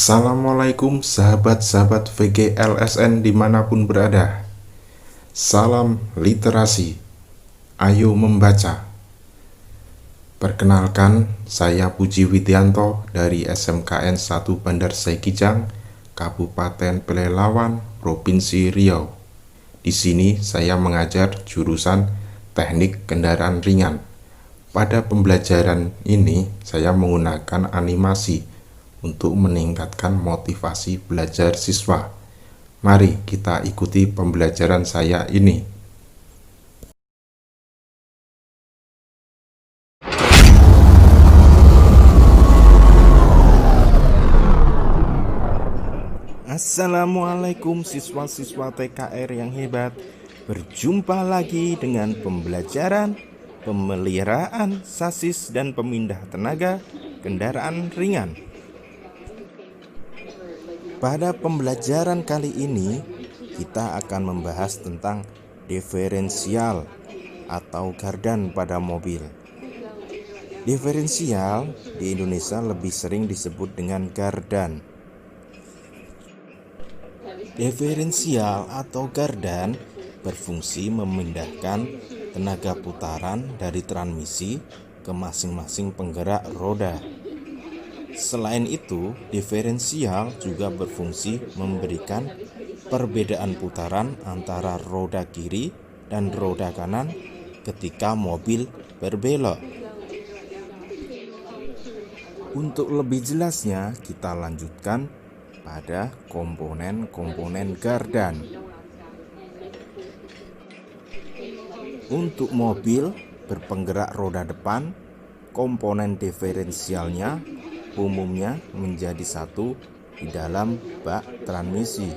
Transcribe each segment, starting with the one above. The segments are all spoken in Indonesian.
Assalamualaikum sahabat-sahabat VGLSN dimanapun berada. Salam literasi, ayo membaca. Perkenalkan, saya Puji Widianto dari SMKN 1 Bandar Saikijang, Kabupaten Pelelawan, Provinsi Riau. Di sini saya mengajar jurusan Teknik Kendaraan Ringan. Pada pembelajaran ini saya menggunakan animasi untuk meningkatkan motivasi belajar siswa. Mari kita ikuti pembelajaran saya ini. Assalamualaikum siswa-siswa TKR yang hebat. Berjumpa lagi dengan pembelajaran pemeliharaan sasis dan pemindah tenaga kendaraan ringan. Pada pembelajaran kali ini, kita akan membahas tentang diferensial atau gardan pada mobil. Diferensial di Indonesia lebih sering disebut dengan gardan. Diferensial atau gardan berfungsi memindahkan tenaga putaran dari transmisi ke masing-masing penggerak roda. Selain itu, diferensial juga berfungsi memberikan perbedaan putaran antara roda kiri dan roda kanan ketika mobil berbelok. Untuk lebih jelasnya, kita lanjutkan pada komponen-komponen gardan. Untuk mobil berpenggerak roda depan, komponen diferensialnya umumnya menjadi satu di dalam bak transmisi.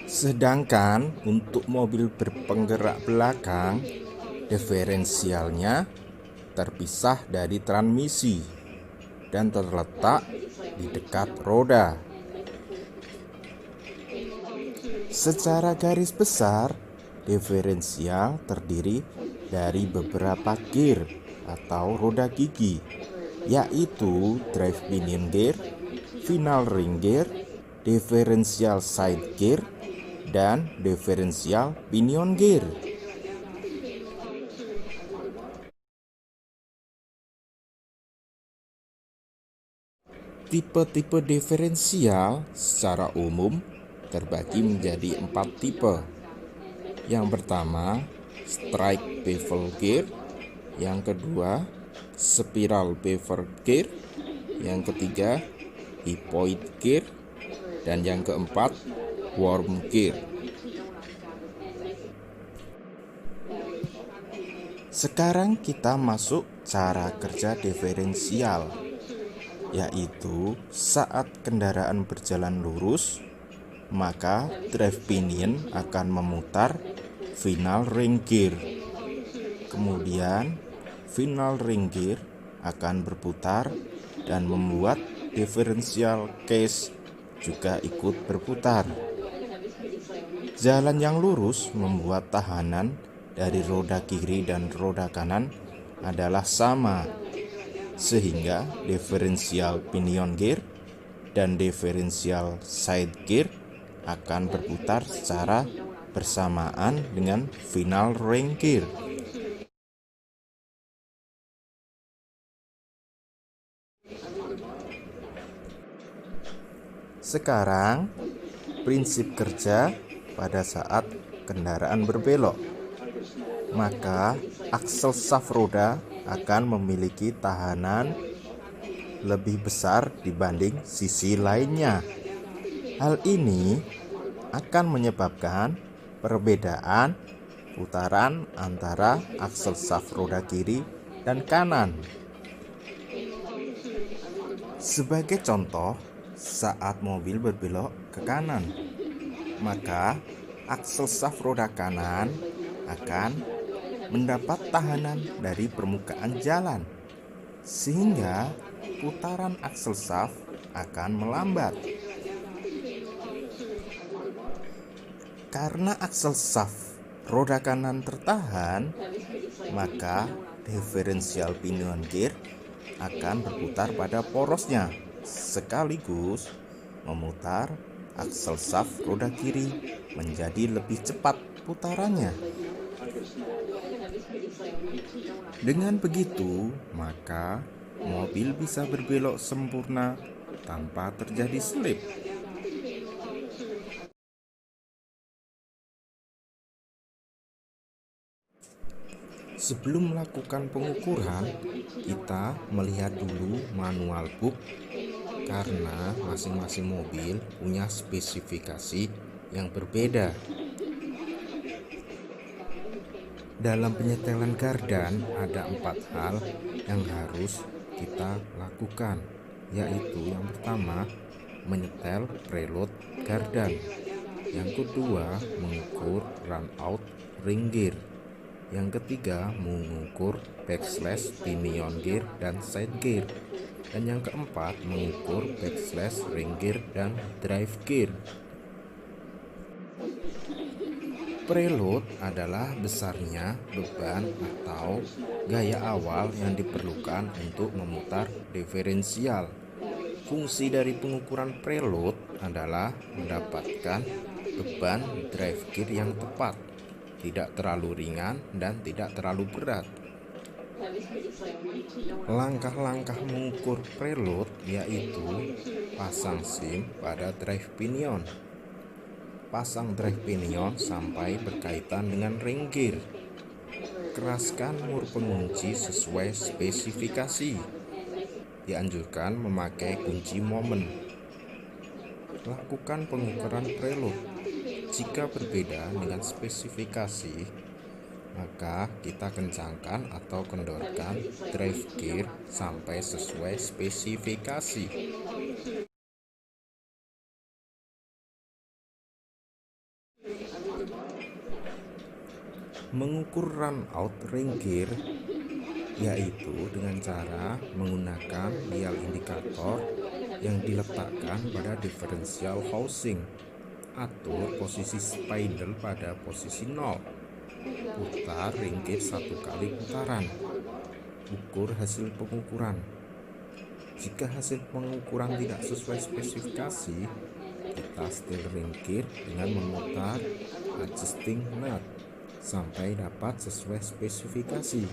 Sedangkan untuk mobil berpenggerak belakang, diferensialnya terpisah dari transmisi dan terletak di dekat roda. Secara garis besar, diferensial terdiri dari beberapa gear atau roda gigi, yaitu drive pinion gear, final ring gear, diferensial side gear, dan diferensial pinion gear. Tipe-tipe diferensial secara umum terbagi menjadi 4 tipe. Yang pertama, strike bevel gear. Yang kedua, spiral bevel gear. Yang ketiga, hypoid gear. Dan yang keempat, worm gear. Sekarang kita masuk cara kerja diferensial, yaitu saat kendaraan berjalan lurus, maka drive pinion akan memutar final ring gear. Kemudian final ring gear akan berputar dan membuat diferensial case juga ikut berputar. Jalan yang lurus membuat tahanan dari roda kiri dan roda kanan adalah sama, sehingga diferensial pinion gear dan diferensial side gear akan berputar secara bersamaan dengan final ring gear. Sekarang, prinsip kerja pada saat kendaraan berbelok. Maka aksel shaft roda akan memiliki tahanan lebih besar dibanding sisi lainnya. Hal ini akan menyebabkan perbedaan putaran antara aksel shaft roda kiri dan kanan. Sebagai contoh, saat mobil berbelok ke kanan, maka aksel shaft roda kanan akan mendapat tahanan dari permukaan jalan, sehingga putaran aksel shaft akan melambat. Karena aksel shaft roda kanan tertahan, maka diferensial pinion gear akan berputar pada porosnya, sekaligus memutar aksel shaft roda kiri menjadi lebih cepat putarannya. Dengan begitu, maka mobil bisa berbelok sempurna tanpa terjadi slip. Sebelum melakukan pengukuran, kita melihat dulu manual book karena masing-masing mobil punya spesifikasi yang berbeda. Dalam penyetelan gardan ada 4 hal yang harus kita lakukan, yaitu yang pertama, menyetel preload gardan. Yang kedua, mengukur run out ring gear. Yang ketiga, mengukur backslash pinion gear dan side gear. Dan yang keempat, mengukur backslash ring gear dan drive gear. Preload adalah besarnya beban atau gaya awal yang diperlukan untuk memutar diferensial. Fungsi dari pengukuran preload adalah mendapatkan beban drive gear yang tepat, tidak terlalu ringan dan tidak terlalu berat. Langkah-langkah mengukur preload yaitu pasang sim pada drive pinion, pasang drive pinion sampai berkaitan dengan ring gear, keraskan mur pengunci sesuai spesifikasi, dianjurkan memakai kunci momen. Lakukan pengukuran preload. Jika berbeda dengan spesifikasi, maka kita kencangkan atau kendorkan drive gear sampai sesuai spesifikasi. Mengukur run out ring gear yaitu dengan cara menggunakan dial indikator yang diletakkan pada differential housing. Atur posisi spindle pada posisi 0. Putar ring gear 1 kali putaran. Ukur hasil pengukuran. Jika hasil pengukuran tidak sesuai spesifikasi, kita setel ring gear dengan memutar adjusting nut sampai dapat sesuai spesifikasi.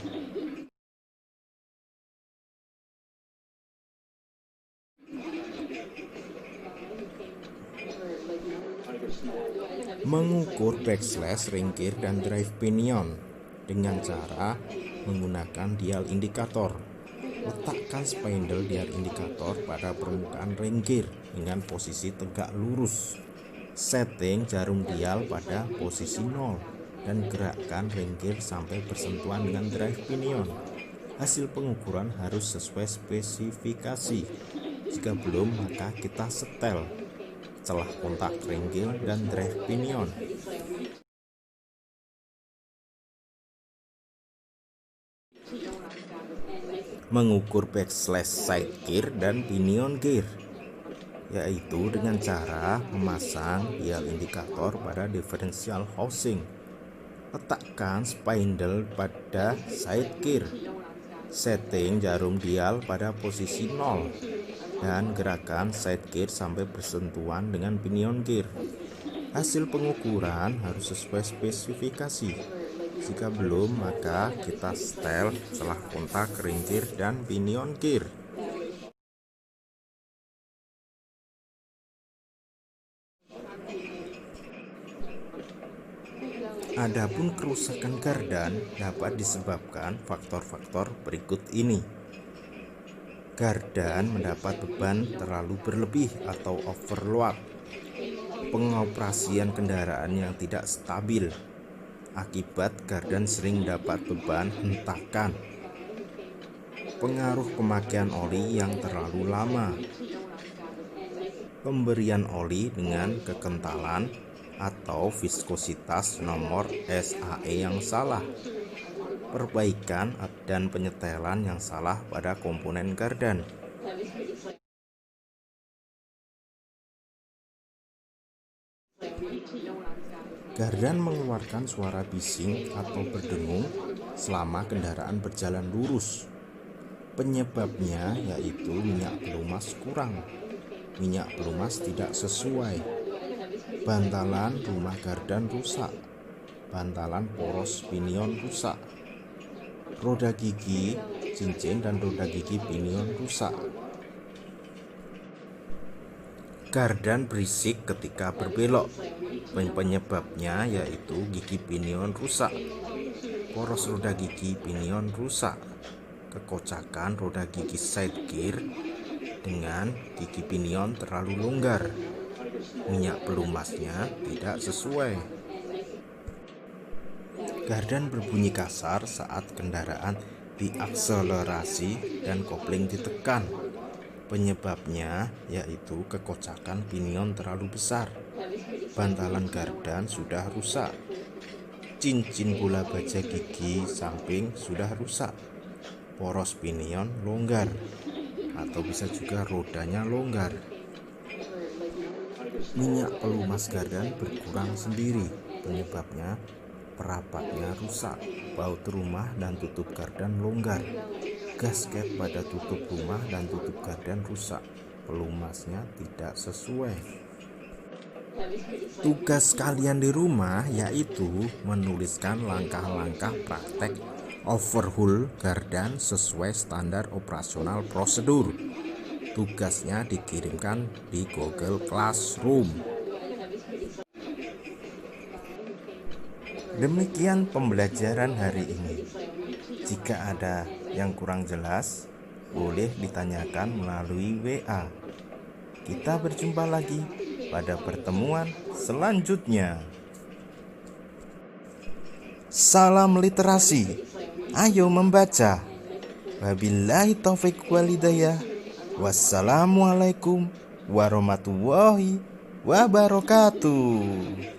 Mengukur backslash ring gear dan drive pinion dengan cara menggunakan dial indikator. Letakkan spindle dial indikator pada permukaan ring gear dengan posisi tegak lurus. Setting jarum dial pada posisi 0 dan gerakkan ring gear sampai bersentuhan dengan drive pinion. Hasil pengukuran harus sesuai spesifikasi. Jika belum, maka kita setel celah kontak ring gear dan drive pinion. Mengukur backslash side gear dan pinion gear yaitu dengan cara memasang dial indikator pada differential housing. Letakkan spindle pada side gear. Setting jarum dial pada posisi 0 dan gerakan side gear sampai bersentuhan dengan pinion gear. Hasil pengukuran harus sesuai spesifikasi. Jika belum, maka kita setel celah kontak ring gear dan pinion gear. Adapun kerusakan gardan dapat disebabkan faktor-faktor berikut ini. Gardan mendapat beban terlalu berlebih atau overload. Pengoperasian kendaraan yang tidak stabil. Akibat gardan sering dapat beban hentakan. Pengaruh pemakaian oli yang terlalu lama. Pemberian oli dengan kekentalan atau viskositas nomor SAE yang salah. Perbaikan dan penyetelan yang salah pada komponen gardan. Gardan mengeluarkan suara bising atau berdengung selama kendaraan berjalan lurus. Penyebabnya yaitu minyak pelumas kurang, minyak pelumas tidak sesuai, bantalan rumah gardan rusak, bantalan poros pinion rusak, roda gigi, cincin dan roda gigi pinion rusak. Gardan berisik ketika berbelok. Penyebabnya yaitu gigi pinion rusak, poros roda gigi pinion rusak, kekocakan roda gigi side gear dengan gigi pinion terlalu longgar, minyak pelumasnya tidak sesuai. Gardan berbunyi kasar saat kendaraan diakselerasi dan kopling ditekan. Penyebabnya yaitu kekocakan pinion terlalu besar, bantalan gardan sudah rusak, cincin bola baja gigi samping sudah rusak, poros pinion longgar, atau bisa juga rodanya longgar. Minyak pelumas gardan berkurang sendiri, penyebabnya perapatnya rusak, baut rumah dan tutup gardan longgar, gasket pada tutup rumah dan tutup gardan rusak, pelumasnya tidak sesuai. Tugas kalian di rumah yaitu menuliskan langkah-langkah praktek overhaul gardan sesuai standar operasional prosedur. Tugasnya dikirimkan di Google Classroom. Demikian pembelajaran hari ini. Jika ada yang kurang jelas, boleh ditanyakan melalui WA. Kita berjumpa lagi pada pertemuan selanjutnya. Salam literasi. Ayo membaca. Wabillahi taufiq wal hidayah. Wassalamualaikum warahmatullahi wabarakatuh.